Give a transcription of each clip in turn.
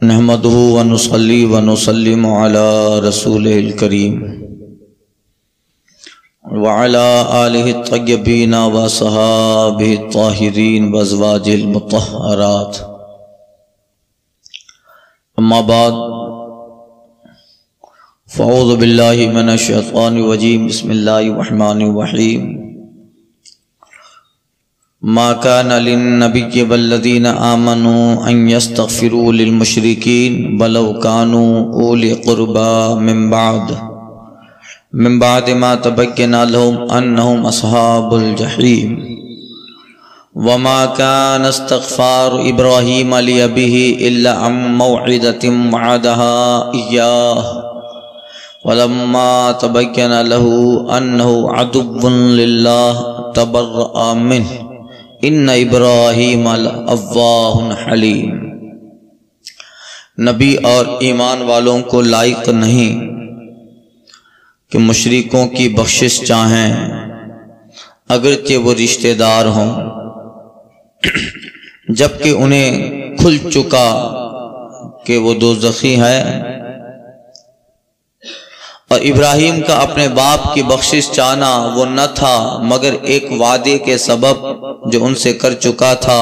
نحمدہ ونصلی ونسلم علی رسولہ الکریم وعلی آلہ الطیبین وصحابہ الطاہرین وازواجہ المطہرات، اما بعد فاعوذ باللہ من الشیطان الرجیم، بسم اللہ الرحمن الرحیم۔ ما كان للنبي والذين آمنوا أن يستغفروا للمشركين ولو كانوا أولي قربى من بعد ما تبين لهم أنهم أصحاب الجحيم وما كان استغفار إبراهيم لأبيه إلا عن موعدة وعدها إياه ولما تبين له أنه عدو لله تبرأ منه ان ابراہیم لأواہ حلیم۔ نبی اور ایمان والوں کو لائق نہیں کہ مشرکوں کی بخشش چاہیں اگرچہ وہ رشتہ دار ہوں، جبکہ انہیں کھل چکا کہ وہ دوزخی ہے، اور ابراہیم کا اپنے باپ کی بخشش چاہنا وہ نہ تھا مگر ایک وعدے کے سبب جو ان سے کر چکا تھا۔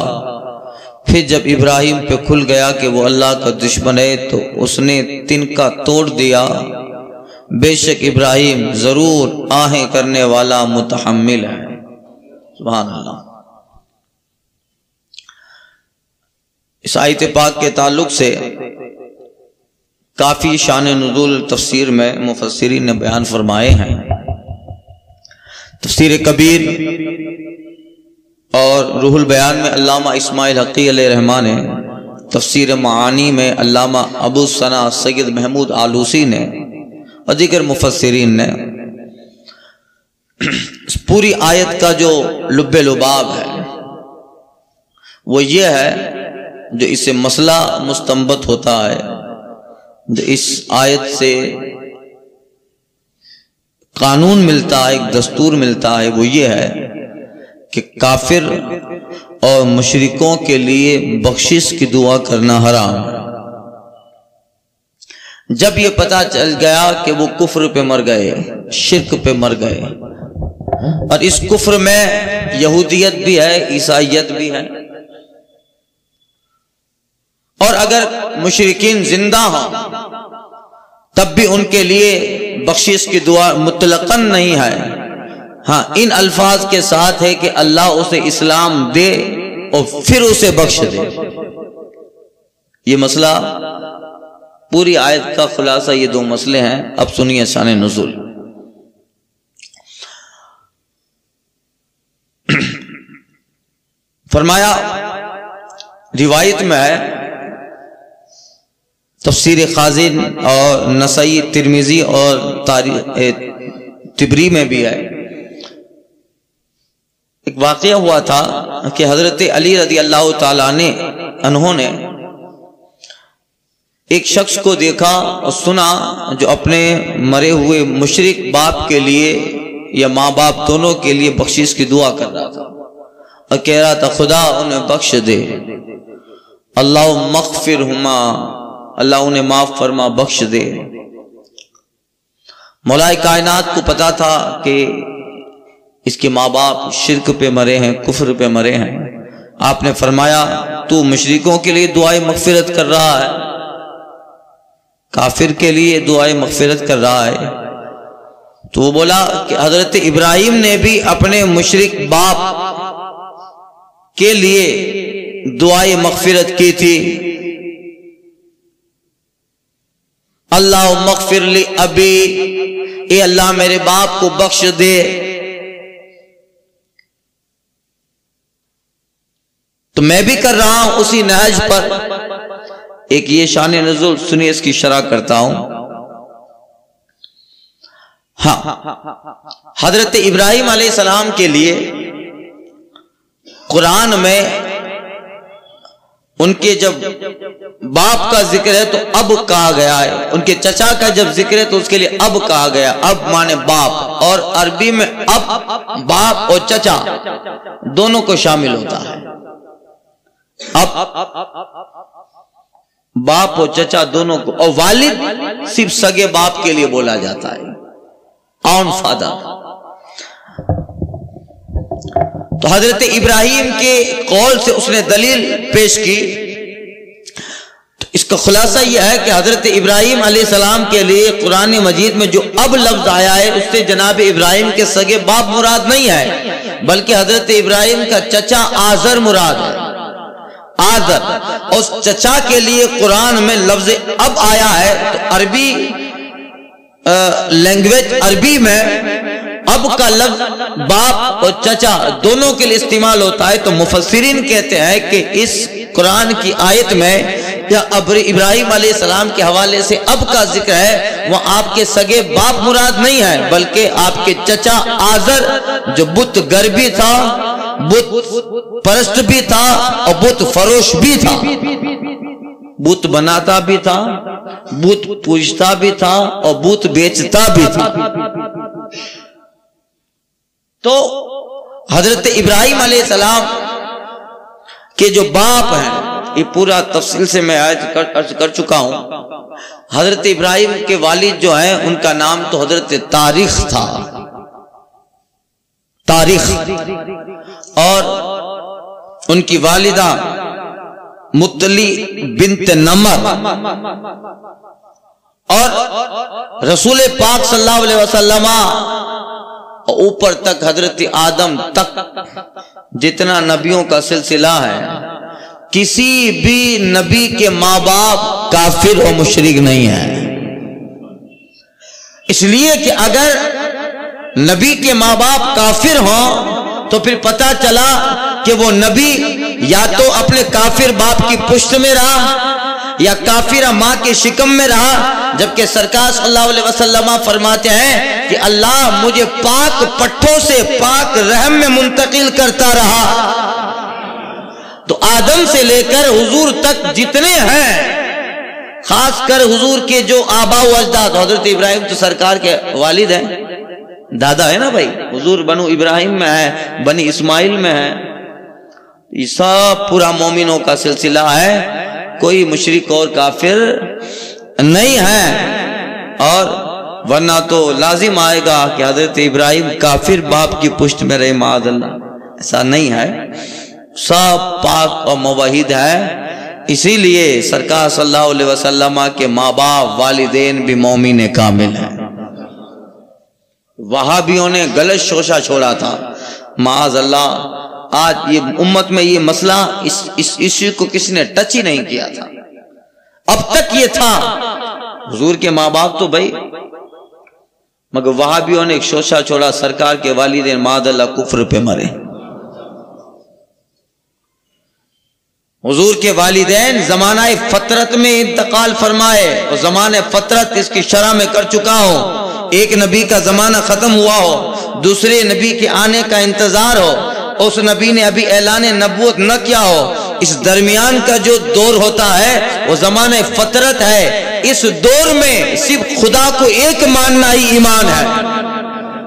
پھر جب ابراہیم پہ کھل گیا کہ وہ اللہ کا دشمن ہے تو اس نے تنکا توڑ دیا۔ بے شک ابراہیم ضرور آہیں کرنے والا متحمل ہے۔ سبحان اللہ۔ اس آیت پاک کے تعلق سے کافی شان نزول تفسیر میں مفسرین نے بیان فرمائے ہیں۔ تفسیر کبیر اور روح البیان میں علامہ اسماعیل حقی علیہ رحمہ نے، تفسیر معانی میں علامہ ابو ثنا سید محمود آلوسی نے اور دیگر مفسرین نے اس پوری آیت کا جو لب لباب ہے وہ یہ ہے جو اس سے مسئلہ مستنبط ہوتا ہے، جو اس آیت سے قانون ملتا ہے، ایک دستور ملتا ہے، وہ یہ ہے کہ کافر اور مشرکوں کے لیے بخشش کی دعا کرنا حرام۔ جب یہ پتہ چل گیا کہ وہ کفر پہ مر گئے، شرک پہ مر گئے، اور اس کفر میں یہودیت بھی ہے، عیسائیت بھی ہے، اور اگر مشرکین زندہ ہوں تب بھی ان کے لیے بخشش کی دعا مطلقاً نہیں ہے، ہاں ان الفاظ کے ساتھ ہے کہ اللہ اسے اسلام دے اور پھر اسے بخش دے۔ یہ مسئلہ پوری آیت کا خلاصہ یہ دو مسئلے ہیں۔ اب سنیے شان نزول۔ فرمایا، روایت میں ہے، تفسیر خازن اور نسائی ترمذی اور طبری میں بھی ہے، ایک واقعہ ہوا تھا کہ حضرت علی رضی اللہ تعالیٰ عنہ نے ایک شخص کو دیکھا اور سنا جو اپنے مرے ہوئے مشرک باپ کے لیے یا ماں باپ دونوں کے لیے بخشش کی دعا کر رہا تھا اور کہہ رہا تھا خدا انہیں بخش دے، اللہم اغفرہما، اللہ انہیں معاف فرما، بخش دے۔ مولا کائنات کو پتا تھا کہ اس کے ماں باپ شرک پہ مرے ہیں، کفر پہ مرے ہیں۔ آپ نے فرمایا تو مشرکوں کے لیے دعائے مغفرت کر رہا ہے، کافر کے لیے دعائے مغفرت کر رہا ہے۔ تو وہ بولا کہ حضرت ابراہیم نے بھی اپنے مشرک باپ کے لیے دعائے مغفرت کی تھی، اللہ مغفر لی ابی، اے اللہ میرے باپ کو بخش دے۔ تو میں بھی کر رہا ہوں اسی نہج پر۔ ایک یہ شان نزول سنیے، اس کی شرح کرتا ہوں۔ ہاں، حضرت ابراہیم علیہ السلام کے لیے قرآن میں ان کے جب باپ کا ذکر ہے تو اب کہا گیا ہے، ان کے چچا کا جب ذکر ہے تو اس کے لیے اب کہا گیا۔ اب مانے باپ، اور عربی میں اب باپ اور چچا دونوں کو شامل ہوتا ہے۔ اب باپ اور چچا دونوں کو، اور والد صرف سگے باپ کے لیے بولا جاتا ہے، آن فادر۔ تو حضرت ابراہیم کے قول سے اس نے دلیل پیش کی۔ تو اس کا خلاصہ یہ ہے کہ حضرت ابراہیم علیہ السلام کے لیے قرآن مجید میں جو اب لفظ آیا ہے اس سے جناب ابراہیم کے سگے باپ مراد نہیں ہے، بلکہ حضرت ابراہیم کا چچا آزر مراد ہے، آزر۔ اس چچا کے لیے قرآن میں لفظ اب آیا ہے، تو عربی لینگویج عربی میں اب کا لفظ باپ اور چچا دونوں کے لیے استعمال ہوتا ہے۔ تو مفسرین کہتے ہیں کہ اس قرآن کی آیت میں یا ابراہیم علیہ السلام کے حوالے سے اب کا ذکر ہے، وہ آپ کے سگے باپ مراد نہیں ہے، بلکہ آپ کے چچا آزر جو بت گربی تھا، بت پرست بھی تھا اور بت فروش بھی تھا، بت بناتا بھی تھا، بت پوجتا بھی تھا اور بت بیچتا بھی تھا۔ تو حضرت ابراہیم علیہ السلام کے جو باپ ہیں، یہ پورا تفصیل سے میں عرض کر چکا ہوں۔ حضرت ابراہیم کے والد جو ہیں ان کا نام تو حضرت تاریخ تھا، تاریخ، اور ان کی والدہ مطلی بنت نمر، اور رسول پاک صلی اللہ علیہ وسلم اوپر تک حضرت آدم تک جتنا نبیوں کا سلسلہ ہے، کسی بھی نبی کے ماں باپ کافر اور مشرک نہیں ہے۔ اس لیے کہ اگر نبی کے ماں باپ کافر ہوں تو پھر پتہ چلا کہ وہ نبی یا تو اپنے کافر باپ کی پشت میں رہا یا کافرہ ماں کے شکم میں رہا، جبکہ سرکار صلی اللہ علیہ وسلم فرماتے ہیں کہ اللہ مجھے پاک پٹھوں سے پاک رحم میں منتقل کرتا رہا۔ تو آدم سے لے کر حضور تک جتنے ہیں، خاص کر حضور کے جو آبا و اجداد، حضرت ابراہیم تو سرکار کے والد ہیں، دادا ہے نا بھائی، حضور بنو ابراہیم میں ہے، بنی اسماعیل میں ہے، یہ سب پورا مومنوں کا سلسلہ ہے، کوئی مشرک اور کافر نہیں ہے۔ اور ورنہ تو لازم آئے گا کہ حضرت ابراہیم کافر باپ کی پشت میں رہے، معاذ اللہ، ایسا نہیں ہے، سب پاک اور موحد ہے۔ اسی لیے سرکار صلی اللہ علیہ وسلم کے ماں باپ والدین بھی مومن کامل ہیں۔ وہابیوں نے غلط شوشہ چھوڑا تھا، معاذ اللہ، آج یہ امت میں یہ مسئلہ اس ایشو کو کسی نے ٹچ ہی نہیں کیا تھا۔ اب تک یہ تھا حضور کے ماں باپ تو بھائی، مگر وہابیوں نے ایک شوشہ چھوڑا، سرکار کے والدین معاذ اللہ کفر پہ مرے۔ حضور کے والدین زمانہ فطرت میں انتقال فرمائے، اور زمانہ فطرت اس کی شرح میں کر چکا ہو، ایک نبی کا زمانہ ختم ہوا ہو، دوسرے نبی کے آنے کا انتظار ہو، اس نبی نے ابھی اعلان نبوت نہ کیا ہو، اس درمیان کا جو دور ہوتا ہے وہ زمانہ فطرت ہے۔ اس دور میں صرف خدا کو ایک ماننا ہی ایمان ہے۔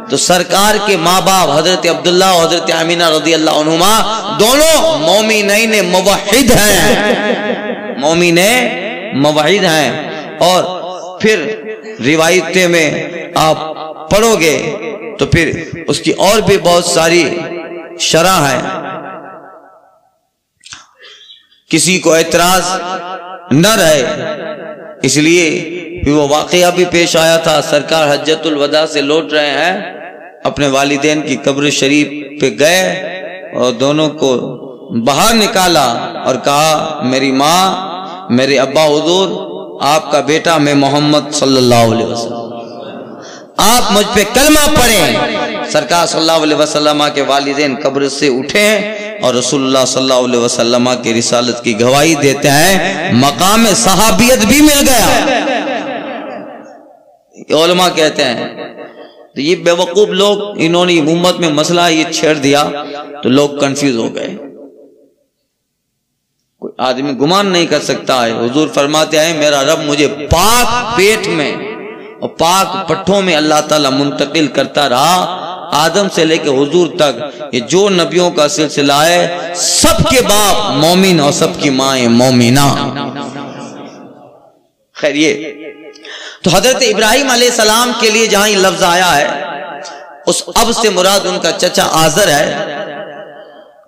تو سرکار کے ماں باپ حضرت عبداللہ اور حضرت آمینہ رضی اللہ عنہما دونوں مومنین موحد ہیں، مومن موحد ہیں۔ اور پھر روایتیں میں آپ پڑھو گے تو پھر اس کی اور بھی بہت ساری شرح ہے، کسی کو اعتراض نہ رہے، اس لیے وہ واقعہ بھی پیش آیا تھا، سرکار حجۃ الوداع سے لوٹ رہے ہیں، اپنے والدین کی قبر شریف پہ گئے اور دونوں کو باہر نکالا اور کہا میری ماں، میرے ابا حضور، آپ کا بیٹا میں محمد صلی اللہ علیہ وسلم، آپ مجھ پہ کلمہ پڑھیں۔ سرکار صلی اللہ علیہ وسلم کے والدین قبر سے اٹھے اور رسول اللہ صلی اللہ علیہ وسلم کی رسالت کی گواہی دیتے ہیں، مقام صحابیت بھی مل گیا۔ علماء کہتے ہیں تو یہ بے وقوف لوگ، انہوں نے امت میں مسئلہ یہ چھیڑ دیا تو لوگ کنفیوز ہو گئے۔ کوئی آدمی گمان نہیں کر سکتا ہے، حضور فرماتے ہیں میرا رب مجھے پاک پیٹ میں اور پاک پٹھوں میں اللہ تعالیٰ منتقل کرتا رہا، آدم سے لے کے حضور تک، یہ جو نبیوں کا سلسلہ ہے سب کے باپ مومن اور سب کی مائیں مومنہ۔ خیر یہ تو حضرت ابراہیم علیہ السلام کے لیے جہاں یہ لفظ آیا ہے اس اب سے مراد ان کا چچا آزر ہے.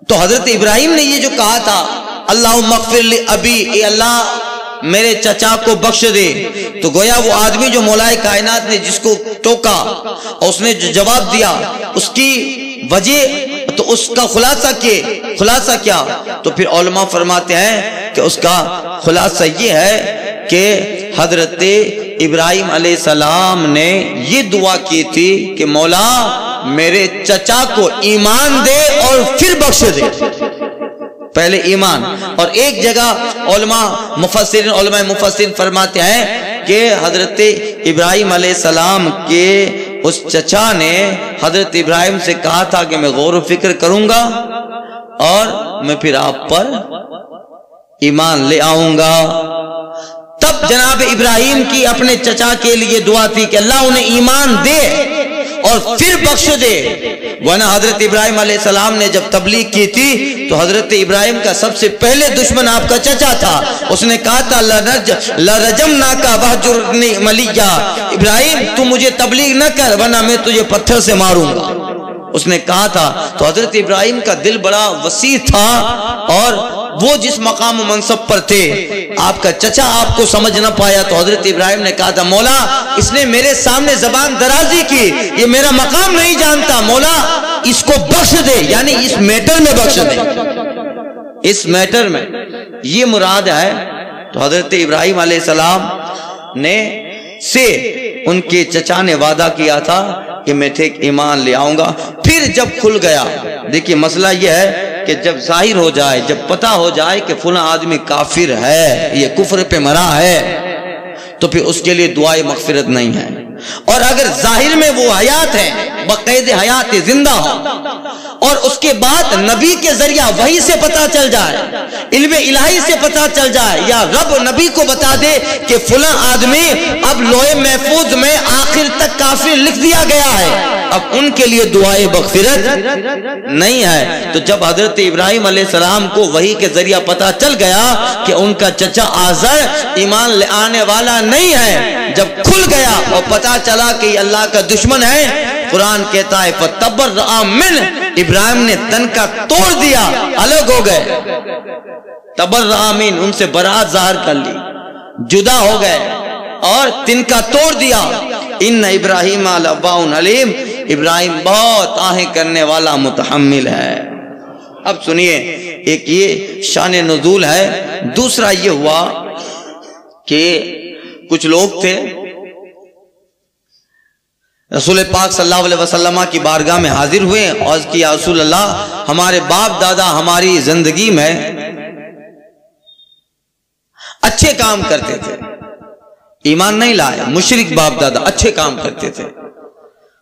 تو حضرت ابراہیم نے یہ جو کہا تھا اللہم اغفر لی ابی، اے اللہ میرے چچا کو بخش دے، تو گویا وہ آدمی جو مولا کائنات نے جس کو ٹوکا اور اس نے جو جواب دیا اس کی وجہ، تو اس کا خلاصہ کیا؟ تو پھر علماء فرماتے ہیں کہ اس کا خلاصہ یہ ہے کہ حضرت ابراہیم علیہ السلام نے یہ دعا کی تھی کہ مولا میرے چچا کو ایمان دے اور پھر بخش دے. پہلے ایمان. اور ایک جگہ علماء مفسرین فرماتے ہیں کہ حضرت ابراہیم علیہ السلام کے اس چچا نے حضرت ابراہیم سے کہا تھا کہ میں غور و فکر کروں گا اور میں پھر آپ پر ایمان لے آؤں گا. تب جناب ابراہیم کی اپنے چچا کے لیے دعا تھی کہ اللہ انہیں ایمان دے اور پھر بخش دے. ورنہ حضرت ابراہیم علیہ السلام نے جب تبلیغ کی تھی تو حضرت ابراہیم کا سب سے پہلے دشمن آپ کا چچا تھا. اس نے کہا تھا لَرَجَمْنَاكَ وَهْجُرْنِي مَلِيًّا، ابراہیم تو مجھے تبلیغ نہ کر ورنہ میں تجھے پتھر سے ماروں گا، اس نے کہا تھا. تو حضرت ابراہیم کا دل بڑا وسیع تھا اور وہ جس مقام و منصب پر تھے آپ کا چچا آپ کو سمجھ نہ پایا. تو حضرت ابراہیم نے کہا تھا مولا اس نے میرے سامنے زبان درازی کی، یہ میرا مقام نہیں جانتا، مولا اس کو بخش دے، یعنی اس میٹر میں بخش دے، اس میٹر میں یہ مراد ہے. تو حضرت ابراہیم علیہ السلام نے سے ان کے چچا نے وعدہ کیا تھا کہ میں ٹھیک ایمان لے آؤں گا. پھر جب کھل گیا، دیکھیے مسئلہ یہ ہے کہ جب ظاہر ہو جائے، جب پتہ ہو جائے کہ فلاں آدمی کافر ہے، یہ کفر پہ مرا ہے، تو پھر اس کے لیے دعائے مغفرت نہیں ہے. اور اگر ظاہر میں وہ حیات ہے، بقید حیات زندہ ہو، اور اس کے بعد نبی کے ذریعہ وحی سے پتہ چل جائے، علم الہی سے پتہ چل جائے، یا رب نبی کو بتا دے کہ فلاں آدمی اب لوح محفوظ میں آخر تک کافر لکھ دیا گیا ہے، اب ان کے لیے دعائے مغفرت نہیں ہے. تو جب حضرت ابراہیم علیہ السلام کو وحی کے ذریعہ پتہ چل گیا کہ ان کا چچا آزر ایمان لے آنے والا نہیں ہے، جب کھل گیا اور پتہ چلا کہ یہ اللہ کا دشمن ہے، قرآن کہتا ہے فَتَبَرَّأَ مِنْهُ، ابراہیم نے تن کا توڑ دیا، الگ ہو گئے. تبرأ من، ان سے برات ظاہر کر لی، جدا ہو گئے اور تن کا توڑ دیا. ان ابراہیم لَأَوَّاهٌ حلیم، ابراہیم بہت آہیں کرنے والا متحمل ہے. اب سنیے، ایک یہ شان نزول ہے. دوسرا یہ ہوا کہ کچھ لوگ تھے رسول پاک صلی اللہ علیہ وسلم کی بارگاہ میں حاضر ہوئے اور کہ یا رسول اللہ ہمارے باپ دادا ہماری زندگی میں اچھے کام کرتے تھے، ایمان نہیں لائے، مشرک باپ دادا اچھے کام کرتے تھے،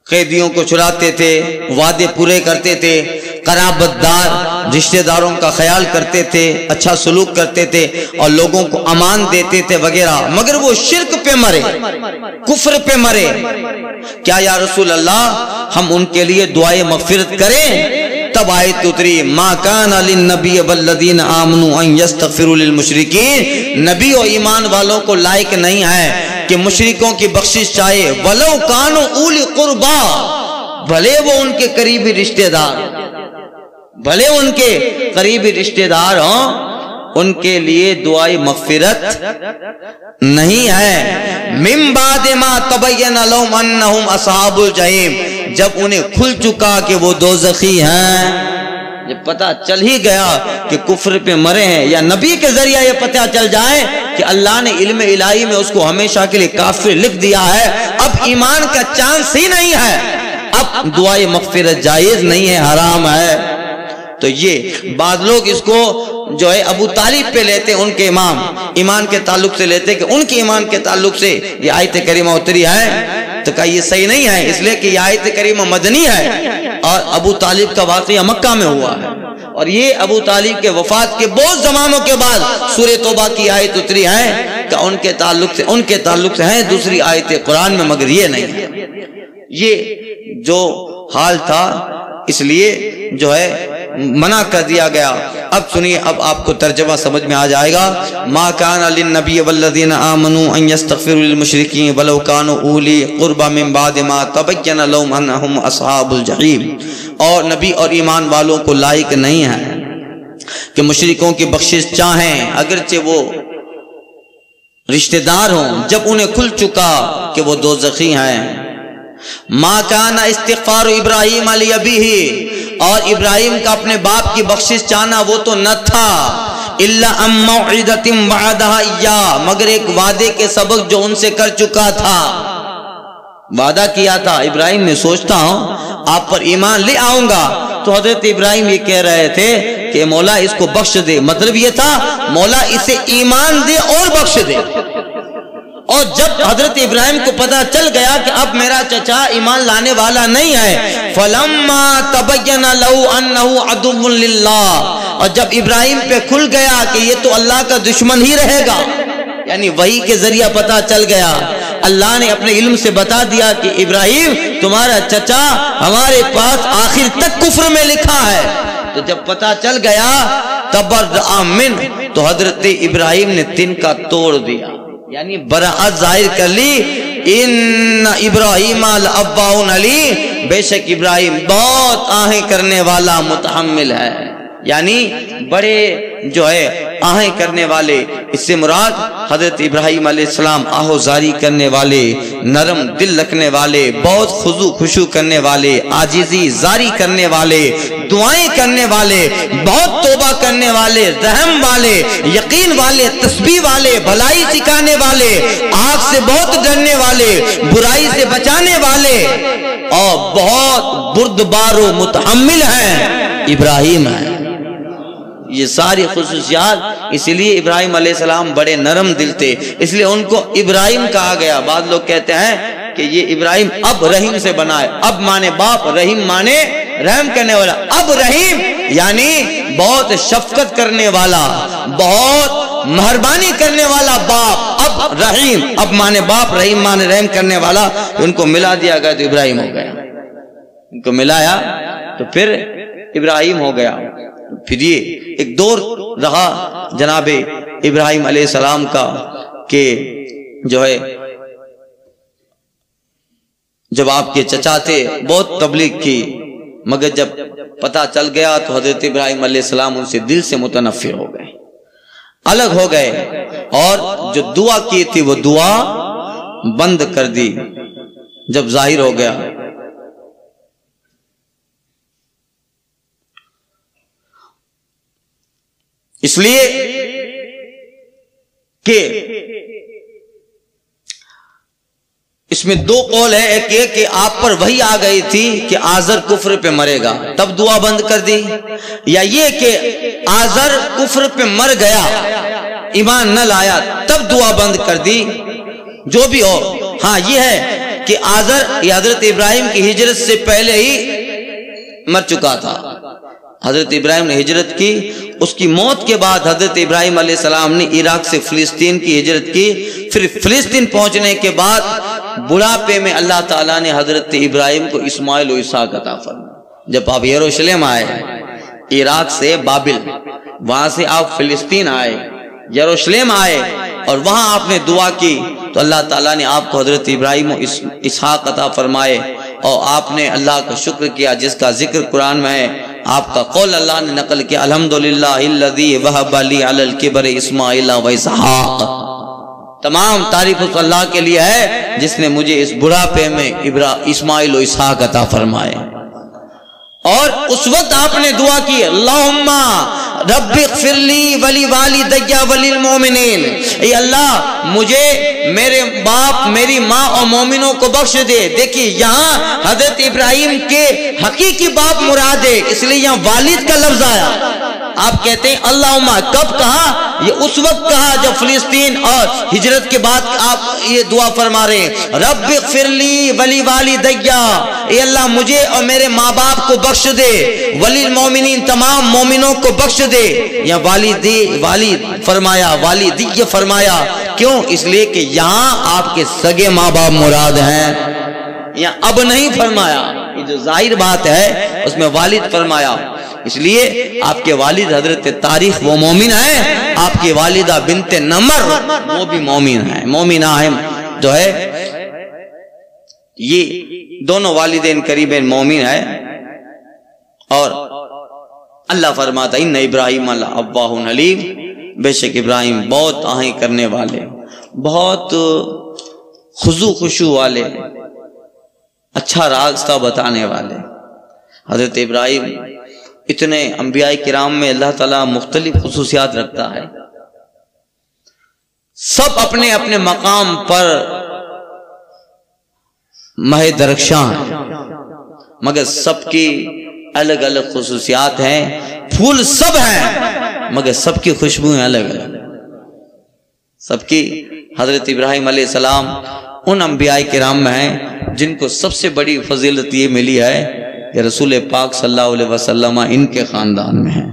قیدیوں کو چھڑاتے تھے، وعدے پورے کرتے تھے، قرابت دار رشتہ داروں کا خیال کرتے تھے، اچھا سلوک کرتے تھے اور لوگوں کو امان دیتے تھے وغیرہ، مگر وہ شرک پہ مرے، کفر پہ مرے. کیا یا رسول اللہ ہم ان کے لیے دعائے مغفرت کریں؟ تب آیت اتری ما کان للنبی والذین آمنوا ان یستغفروا للمشرکین، نبی و ایمان والوں کو لائق نہیں ہے کہ مشرکوں کی بخشش چاہے، ولو کانوا اولی قربا، بھلے وہ ان کے قریبی رشتہ دار، بھلے ان کے قریبی رشتہ دار ہوں، ان کے لیے دعائے مغفرت نہیں ہے. من بعد ما تبین لهم انہم اصحاب الجحیم، جب انہیں کھل چکا کہ وہ دوزخی ہیں، جب پتہ چل ہی گیا کہ کفر پہ مرے ہیں، یا نبی کے ذریعہ یہ پتہ چل جائے کہ اللہ نے علم الہی میں اس کو ہمیشہ کے لیے کافر لکھ دیا ہے، اب ایمان کا چانس ہی نہیں ہے، اب دعائے مغفرت جائز نہیں ہے، حرام ہے. تو یہ بعض لوگ اس کو جو ہے ابو طالب پہ لیتے ہیں، ان کے امام ایمان کے تعلق سے لیتے کہ ان کے ایمان کے تعلق سے یہ آیت کریمہ اتری ہے. تو کہا یہ صحیح نہیں ہے، اس لیے کہ یہ آیت کریمہ مدنی ہے اور ابو طالب کا واقعہ مکہ میں ہوا ہے، اور یہ ابو طالب کے وفات کے بہت زمانوں کے بعد سورہ توبہ کی آیت اتری ہے کہ ان کے تعلق سے ہیں دوسری آیت قرآن میں، مگر یہ نہیں ہے. یہ جو حال تھا، اس لیے جو ہے منع کر دیا گیا۔ اب سنیے، اب آپ کو ترجمہ سمجھ میں آ جائے گا۔ ما کان للنبی والذین آمنوا ان یستغفروا للمشرکین ولو کانوا اولی قربى من بعد ما تبین لهم انہم اصحاب الجحیم۔ اور نبی اور ایمان والوں کو لائق نہیں ہے کہ مشرکوں کی بخشش چاہیں اگرچہ وہ رشتہ دار ہوں، جب انہیں کھل چکا کہ وہ دوزخی ہیں۔ ما کان استغفار ابراہیم علی ابیہ، اور ابراہیم کا اپنے باپ کی بخشش چاہنا وہ تو نہ تھا، الا ام موعدۃ وعدها ایاہ، مگر ایک وعدے کے سبق جو ان سے کر چکا تھا۔ وعدہ کیا تھا ابراہیم، میں سوچتا ہوں آپ پر ایمان لے آؤں گا، تو حضرت ابراہیم یہ کہہ رہے تھے کہ مولا اس کو بخش دے، مطلب یہ تھا مولا اسے ایمان دے اور بخش دے۔ اور جب حضرت ابراہیم کو پتہ چل گیا کہ اب میرا چچا ایمان لانے والا نہیں ہے، فلما تبین له انه عدو للہ، اور جب ابراہیم پہ کھل گیا کہ یہ تو اللہ کا دشمن ہی رہے گا، یعنی وحی کے ذریعہ پتہ چل گیا، اللہ نے اپنے علم سے بتا دیا کہ ابراہیم تمہارا چچا ہمارے پاس آخر تک کفر میں لکھا ہے۔ تو جب پتہ چل گیا تبرأ منہ، تو حضرت ابراہیم نے تن کا توڑ دیا، یعنی براءت ظاہر کر لی۔ ان ابراہیم لأوّاہ حلیم، بے شک ابراہیم بہت آہیں کرنے والا متحمل ہے، یعنی بڑے جو ہے آہیں کرنے والے، اس سے مراد حضرت ابراہیم علیہ السلام آہوزاری کرنے والے، نرم دل رکھنے والے، بہت خضوع خشوع کرنے والے، عاجزی زاری کرنے والے، دعائیں کرنے والے، بہت توبہ کرنے والے، رحم والے، یقین والے، تسبیح والے، بھلائی سکھانے والے، آگ سے بہت ڈرنے والے، برائی سے بچانے والے، اور بہت بردبار و متحمل ہیں ابراہیم ہیں۔ یہ ساری خصوصیات، اس لیے ابراہیم علیہ السلام بڑے نرم دل تھے، اس لیے ان کو ابراہیم کہا گیا۔ بعض لوگ کہتے ہیں کہ یہ ابراہیم اب رحیم سے بنا ہے، اب مانے باپ، رحیم مانے رحم کرنے والا، اب رحیم یعنی بہت شفقت کرنے والا، بہت مہربانی کرنے والا باپ، اب رحیم، اب مانے باپ، رحیم مانے رحم کرنے والا، ان کو ملا دیا گیا تو ابراہیم ہو گیا، ان کو ملایا تو پھر ابراہیم ہو گیا۔ پھر یہ ایک دور رہا جناب ابراہیم علیہ السلام کا کہ جو ہے جب آپ کے چچا تھے بہت تبلیغ کی، مگر جب پتہ چل گیا تو حضرت ابراہیم علیہ السلام ان سے دل سے متنفر ہو گئے، الگ ہو گئے، اور جو دعا کی تھی وہ دعا بند کر دی جب ظاہر ہو گیا۔ اس لیے کہ اس میں دو قول ہے، ایک یہ کہ آپ پر وحی آ گئی تھی کہ آزر کفر پہ مرے گا تب دعا بند کر دی، یا یہ کہ آزر کفر پہ مر گیا ایمان نہ لایا تب دعا بند کر دی، جو بھی ہو۔ ہاں یہ ہے کہ آزر یہ حضرت ابراہیم کی ہجرت سے پہلے ہی مر چکا تھا، حضرت ابراہیم نے ہجرت کی، اس کی موت کے بعد حضرت ابراہیم علیہ السلام نے عراق سے فلسطین کی ہجرت کی، پھر فلسطین پہنچنے کے بعد بڑھاپے میں اللہ تعالیٰ نے حضرت ابراہیم کو اسماعیل و اسحاق عطا فرمایا۔ جب آپ یروشلم آئے، عراق سے بابل، وہاں سے آپ فلسطین آئے، یروشلم آئے، اور وہاں آپ نے دعا کی تو اللہ تعالیٰ نے آپ کو حضرت ابراہیم و اسحاق عطا فرمائے، اور آپ نے اللہ کا شکر کیا جس کا ذکر قرآن میں ہے۔ آپ کا قول اللہ نے نقل کیا، الحمدللہ الذی وہب لی علی الکبر اسماعیل و اسحاق، تمام تعریف اس اللہ کے لیے ہے جس نے مجھے اس بڑھاپے میں اسماعیل و اسحاق عطا فرمائے۔ اور اس وقت آپ نے دعا کی، اللہم رب اغفر لی ولی والدی ولی المومنین، اے اللہ مجھے، میرے باپ، میری ماں اور مومنوں کو بخش دے۔ دیکھیے یہاں حضرت ابراہیم کے حقیقی باپ مراد ہے، اس لیے یہاں والد کا لفظ آیا۔ آپ کہتے ہیں اللہم، کب کہا؟ یہ اس وقت کہا جب فلسطین اور ہجرت کے بعد آپ یہ دعا فرما رہے ہیں، رب اغفر لی ولی والدی، اے اللہ مجھے اور میرے ماں باپ کو بخش دے، ولی المومنین تمام مومنوں کو بخش دے۔ یا والدی، والد فرمایا، والدی فرمایا، کیوں؟ اس لیے کہ یہاں آپ کے سگے ماں باپ مراد ہیں، یہاں اب نہیں فرمایا، یہ جو ظاہر بات ہے اس میں والد فرمایا۔ اس لیے آپ کے والد حضرت طارق وہ مومن ہیں، آپ کی والدہ بنت نمر وہ بھی مومن ہیں، مومنہ ہیں جو ہے، یہ دونوں والدین قریبین مومن ہیں۔ اور اللہ فرماتا ان ابراہیم لأوّاہ حلیم، بے شک ابراہیم بہت آہیں کرنے والے، بہت خضوع خشوع والے، اچھا راستہ بتانے والے۔ حضرت ابراہیم اتنے انبیاء کرام میں اللہ تعالیٰ مختلف خصوصیات رکھتا ہے، سب اپنے اپنے مقام پر مہ درخشاں ہیں، مگر سب کی الگ الگ خصوصیات ہیں، پھول سب ہیں مگر سب کی خوشبوئیں الگ الگ، سب کی۔ حضرت ابراہیم علیہ السلام ان انبیاء کرام میں ہیں جن کو سب سے بڑی فضیلت یہ ملی ہے کہ رسول پاک صلی اللہ علیہ وسلم ان کے خاندان میں ہیں،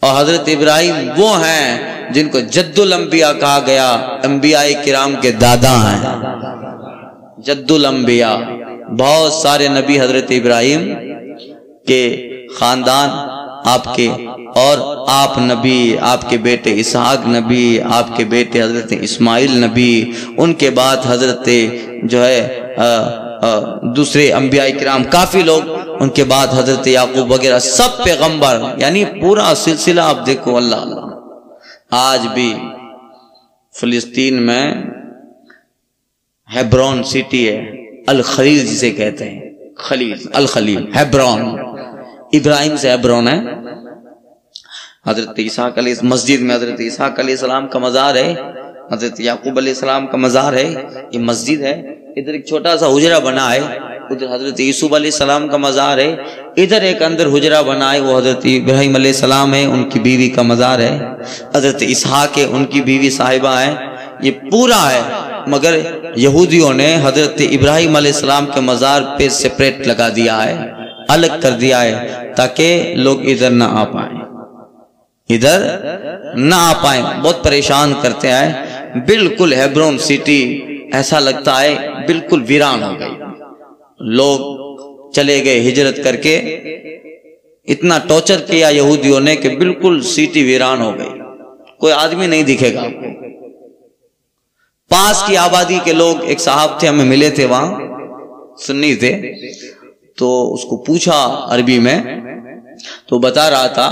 اور حضرت ابراہیم وہ ہیں جن کو جد الانبیاء کہا گیا، انبیاء کرام کے دادا ہیں، جد الانبیاء۔ بہت سارے نبی حضرت ابراہیم کے خاندان آپ کے، اور آپ نبی، آپ کے بیٹے اسحاق نبی، آپ کے بیٹے حضرت اسماعیل نبی، ان کے بعد حضرت جو ہے دوسرے انبیاء کرام کافی لوگ، ان کے بعد حضرت یعقوب وغیرہ سب پیغمبر، یعنی پورا سلسلہ آپ دیکھو۔ اللہ اللہ آج بھی فلسطین میں ہیبرون سٹی ہے، الخلیل جسے کہتے ہیں، خلیل الخلیل ہیبرون، ابراہیم سے ہیبرون ہے۔ حضرت اسحاق علیہ مسجد میں حضرت اسحاق علیہ السلام کا مزار ہے، حضرت یعقوب علیہ السلام کا مزار ہے، یہ مسجد ہے۔ ادھر ایک چھوٹا سا حجرہ بنا ہے، ادھر حضرت یوسف علیہ السلام کا مزار ہے، ادھر ایک اندر حجرہ بنا ہے، وہ حضرت ابراہیم علیہ السلام ہے، ان کی بیوی کا مزار ہے، حضرت اسحاق ہے، ان کی بیوی صاحبہ ہے، یہ پورا ہے۔ مگر یہودیوں نے حضرت ابراہیم علیہ السلام کے مزار پہ سپریٹ لگا دیا ہے، الگ کر دیا ہے، تاکہ لوگ ادھر نہ آ پائیں، ادھر نہ آ پائیں، بہت پریشان کرتے ہیں۔ بالکل ہیبرون سٹی ایسا لگتا ہے بالکل ویران ہو گئی، لوگ چلے گئے ہجرت کر کے، اتنا ٹارچر کیا یہودیوں نے کہ بالکل سٹی ویران ہو گئی، کوئی آدمی نہیں دکھے گا۔ پاس کی آبادی کے لوگ، ایک صاحب تھے ہمیں ملے تھے وہاں، سنی تھے، تو اس کو پوچھا عربی میں، تو بتا رہا تھا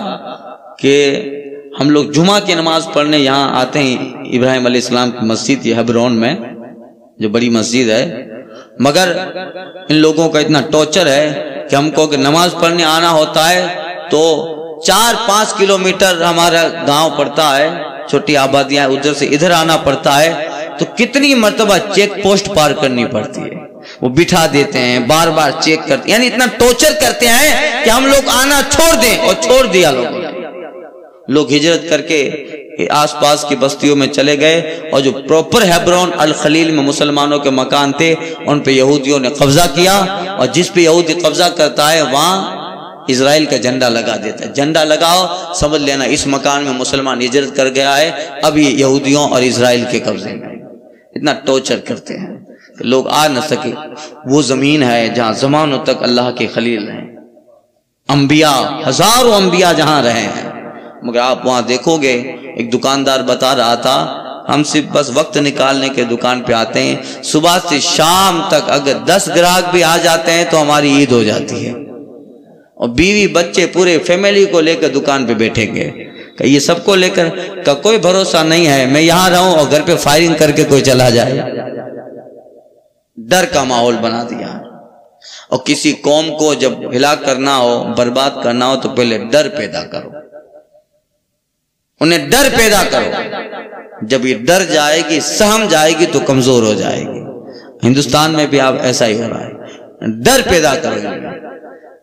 کہ ہم لوگ جمعہ کی نماز پڑھنے یہاں آتے ہیں ابراہیم علیہ السلام کی مسجد، یہ ہیبرون میں جو بڑی مسجد ہے، مگر ان لوگوں کا اتنا ٹارچر ہے کہ ہم کو کہ نماز پڑھنے آنا ہوتا ہے تو 4-5 کلومیٹر ہمارا گاؤں پڑتا ہے، چھوٹی آبادیاں، ادھر سے ادھر آنا پڑتا ہے، تو کتنی مرتبہ چیک پوسٹ پار کرنی پڑتی ہے، وہ بٹھا دیتے ہیں، بار بار چیک کرتے ہیں، یعنی اتنا ٹارچر کرتے ہیں کہ ہم لوگ آنا چھوڑ دیں، اور چھوڑ دیا لوگ ہجرت کر کے آس پاس کی بستیوں میں چلے گئے، اور جو پروپر ہیبرون الخلیل میں مسلمانوں کے مکان تھے ان پہ یہودیوں نے قبضہ کیا، اور جس پہ یہودی قبضہ کرتا ہے وہاں اسرائیل کا جھنڈا لگا دیتا ہے، جھنڈا لگاؤ سمجھ لینا اس مکان میں مسلمان ہجرت کر گیا ہے، ابھی یہودیوں اور اسرائیل کے قبضے میں۔ اتنا ٹارچر کرتے ہیں کہ لوگ آ نہ سکے۔ وہ زمین ہے جہاں زمانوں تک اللہ کے خلیل ہیں، انبیاء، ہزاروں انبیاء جہاں رہے ہیں، مگر آپ وہاں دیکھو گے، ایک دکاندار بتا رہا تھا، ہم صرف بس وقت نکالنے کے دکان پہ آتے ہیں، صبح سے شام تک اگر 10 گراہک بھی آ جاتے ہیں تو ہماری عید ہو جاتی ہے، اور بیوی بچے پورے فیملی کو لے کر دکان پہ بیٹھیں گے، کہ یہ سب کو لے کر کا کوئی بھروسہ نہیں ہے، میں یہاں رہوں اور گھر پہ فائرنگ کر کے کوئی چلا جائے۔ ڈر کا ماحول بنا دیا، اور کسی قوم کو جب ہلاک کرنا ہو، برباد کرنا ہو، تو پہلے ڈر پیدا کرو، انہیں ڈر پیدا کرو، جب یہ ڈر جائے گی، سہم جائے گی تو کمزور ہو جائے گی۔ ہندوستان میں بھی آپ ایسا ہی ہو رہا ہے، ڈر پیدا کرو،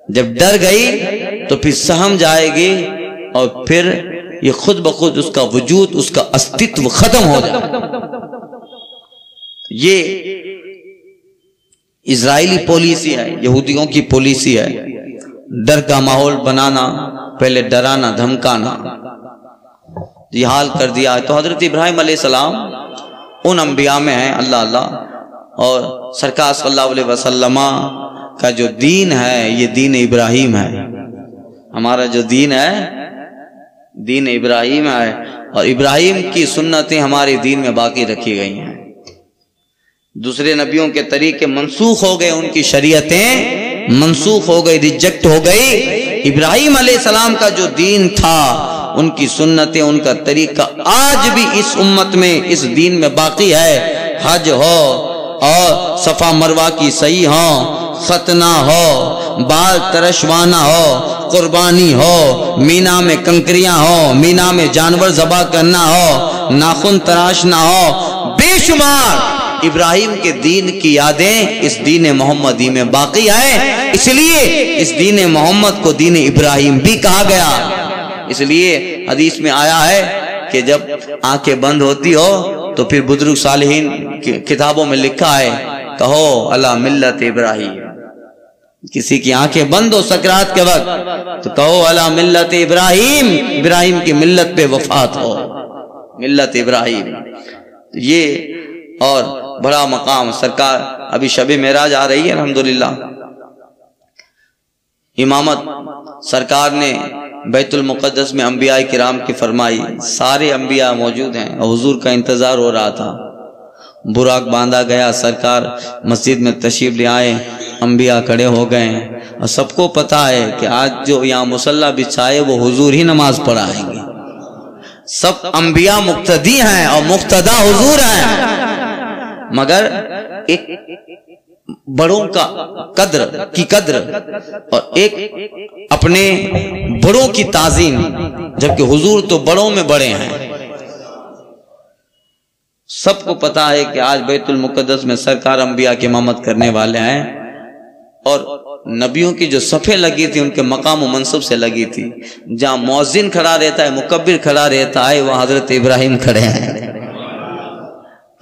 جب ڈر گئی تو پھر سہم جائے گی، اور پھر یہ خود بخود اس کا وجود، اس کا استتو ختم ہو جائے۔ یہ اسرائیلی پالیسی ہے، یہودیوں کی پالیسی ہے، ڈر کا ماحول بنانا، پہلے ڈرانا دھمکانا، یہ حال کر دیا ہے۔ تو حضرت ابراہیم علیہ السلام ان انبیاء میں ہیں، اللہ اللہ، اور سرکار صلی اللہ علیہ وسلم کا جو دین ہے یہ دین ابراہیم ہے، ہمارا جو دین ہے دین ابراہیم ہے، اور ابراہیم کی سنتیں ہمارے دین میں باقی رکھی گئی ہیں۔ دوسرے نبیوں کے طریقے منسوخ ہو گئے، ان کی شریعتیں منسوخ ہو گئی، ریجیکٹ ہو گئی۔ ابراہیم علیہ السلام کا جو دین تھا، ان کی سنتیں، ان کا طریقہ آج بھی اس امت میں، اس دین میں باقی ہے۔ حج ہو اور صفا مروہ کی سعی ہو، ختنہ ہو، بال ترشوانا ہو، قربانی ہو، مینا میں کنکریاں ہو، مینا میں جانور ذبح کرنا ہو، ناخن تراشنا ہو، بے شمار ابراہیم کے دین کی یادیں اس دین محمدی میں باقی ہیں۔ اس لیے اس دین محمد کو دین ابراہیم بھی کہا گیا۔ اس لیے حدیث میں آیا ہے کہ جب آنکھیں بند ہوتی ہو تو پھر بزرگ صالحین کی کتابوں میں لکھا ہے کہو علی ملت ابراہیم۔ کسی کی آنکھیں بند ہو سکرات کے وقت تو کہو علی ملت ابراہیم، ابراہیم کی ملت پہ وفات ہو، ملت ابراہیم۔ یہ اور بڑا مقام سرکار، ابھی شب معراج آ رہی ہے الحمدللہ، امامت سرکار نے بیت المقدس میں انبیاء کرام کی فرمائی، سارے انبیاء موجود ہیں اور حضور کا انتظار ہو رہا تھا۔ براق باندھا گیا، سرکار مسجد میں تشریف لے آئے، انبیاء کھڑے ہو گئے ہیں، اور سب کو پتا ہے کہ آج جو یہاں مصلی بچھائے وہ حضور ہی نماز پڑھائیں گے۔ سب انبیاء مقتدی ہیں اور مقتدا حضور ہیں، مگر ایک بڑوں کا قدر اور ایک اپنے بڑوں کی تعظیم، جبکہ حضور تو بڑوں میں بڑے ہیں۔ سب کو پتا ہے کہ آج بیت المقدس میں سرکار انبیاء کی امامت کرنے والے ہیں، اور نبیوں کی جو صفیں لگی تھی ان کے مقام و منصب سے لگی تھی۔ جہاں مؤذن کھڑا رہتا ہے، مکبر کھڑا رہتا ہے، وہاں حضرت ابراہیم کھڑے ہیں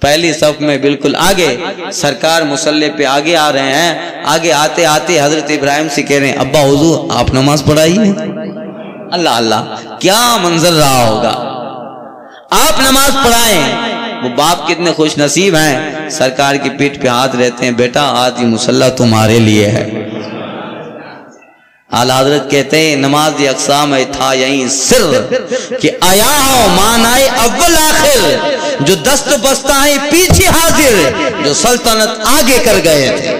پہلی صف میں بالکل آگے۔ سرکار مصلی پہ آگے آ رہے ہیں، آگے آتے آتے حضرت ابراہیم سے کہہ رہے ہیں ابا حضور آپ نماز پڑھائیے۔ اللہ اللہ، کیا منظر رہا ہوگا، آپ نماز پڑھائیں۔ وہ باپ کتنے خوش نصیب ہیں، سرکار کی پیٹھ پہ ہاتھ رہتے ہیں، بیٹا آج یہ مصلی تمہارے لیے ہے۔ اعلیٰ حضرت کہتے ہیں نماز اقسام ہے تھا یہیں سر کہ آیا ہو مان آئے اول آخر، جو دست بستہ ہے پیچھے حاضر، جو سلطنت آگے کر گئے تھے۔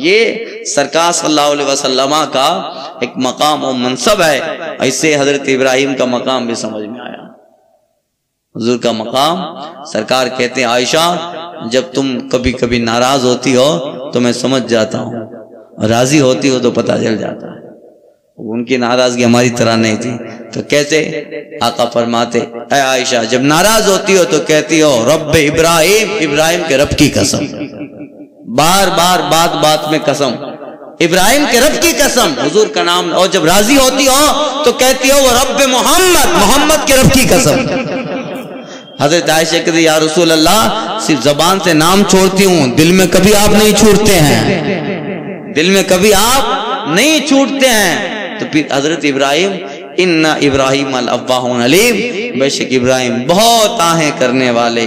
یہ سرکار صلی اللہ علیہ وسلم کا ایک مقام و منصب ہے۔ ایسے حضرت ابراہیم کا مقام بھی سمجھ میں آیا، حضور کا مقام۔ سرکار کہتے ہیں عائشہ جب تم کبھی کبھی ناراض ہوتی ہو تو میں سمجھ جاتا ہوں، راضی ہوتی ہو تو پتہ چل جاتا ہے۔ ان کی ناراضگی ہماری طرح نہیں تھی، تو کیسے آقا فرماتے اے عائشہ جب ناراض ہوتی ہو تو کہتی ہو رب ابراہیم، ابراہیم کے رب کی قسم، بار بار بات میں قسم، ابراہیم کے رب کی قسم، حضور کا نام۔ اور جب راضی ہوتی ہو تو کہتی ہو وہ رب محمد، محمد کے رب کی قسم۔ حضرت عائشہ کہتی یا رسول اللہ صرف زبان سے نام چھوڑتی ہوں، دل میں کبھی آپ نہیں چھوڑتے ہیں، دل میں کبھی آپ نہیں چھوٹتے ہیں۔ تو پھر حضرت ابراہیم ان ابراہیم الاوّاہ علیم، بے شک ابراہیم بہت آہیں کرنے والے،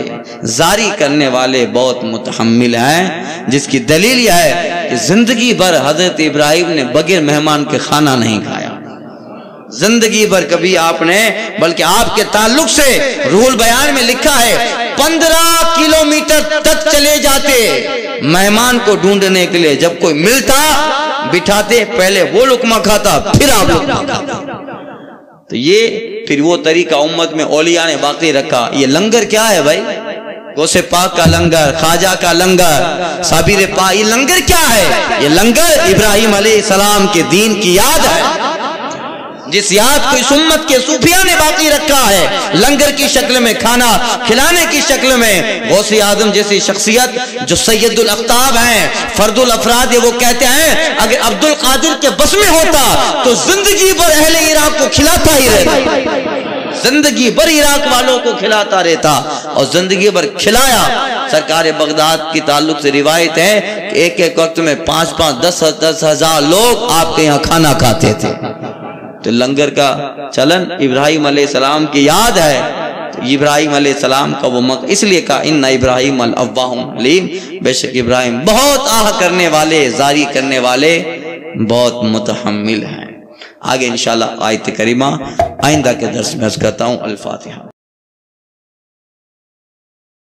زاری کرنے والے، بہت متحمل ہیں، جس کی دلیل یہ ہے کہ زندگی بھر حضرت ابراہیم نے بغیر مہمان کے کھانا نہیں کھایا، زندگی بھر کبھی آپ نے، بلکہ آپ کے تعلق سے روح البیان میں لکھا ہے 15 کلومیٹر تک چلے جاتے مہمان کو ڈھونڈنے کے لیے، جب کوئی ملتا بٹھاتے، پہلے وہ لقمہ کھاتا پھر آپ لقمہ کھاتا۔ تو یہ پھر وہ طریقہ امت میں اولیاء نے باقی رکھا۔ یہ لنگر کیا ہے بھائی؟ غوث پاک کا لنگر، خواجہ کا لنگر، صابر پاک، یہ لنگر کیا ہے؟ یہ لنگر ابراہیم علیہ السلام کے دین کی یاد ہے، جس یاد کو اس امت کے صوفیاء نے باقی رکھا ہے، لنگر کی شکل میں، کھانا کھلانے کی شکل میں۔ غوث اعظم جیسی شخصیت جو سید الاقطاب ہیں، فرد الافراد ہے، وہ کہتے ہیں اگر عبد القادر کے بس میں ہوتا تو زندگی بھر اہل عراق کو کھلاتا ہی رہتا، زندگی بھر عراق والوں کو کھلاتا رہتا، اور زندگی بھر کھلایا۔ سرکار بغداد کی تعلق سے روایت ہے کہ ایک ایک وقت میں 5,000 10,000 10,000 لوگ آپ کے یہاں کھانا کھاتے تھے۔ تو لنگر کا چلن ابراہیم علیہ السلام کی یاد ہے۔ تو ابراہیم علیہ السلام کا وہ اس لیے کہا ان ابراہیم الاوّاہ علیم، بے شک ابراہیم بہت آہ کرنے والے، زاری کرنے والے، بہت متحمل ہیں۔ آگے انشاءاللہ آیت کریمہ آئندہ کے درس میں عرض کرتا ہوں۔ الفاتحہ۔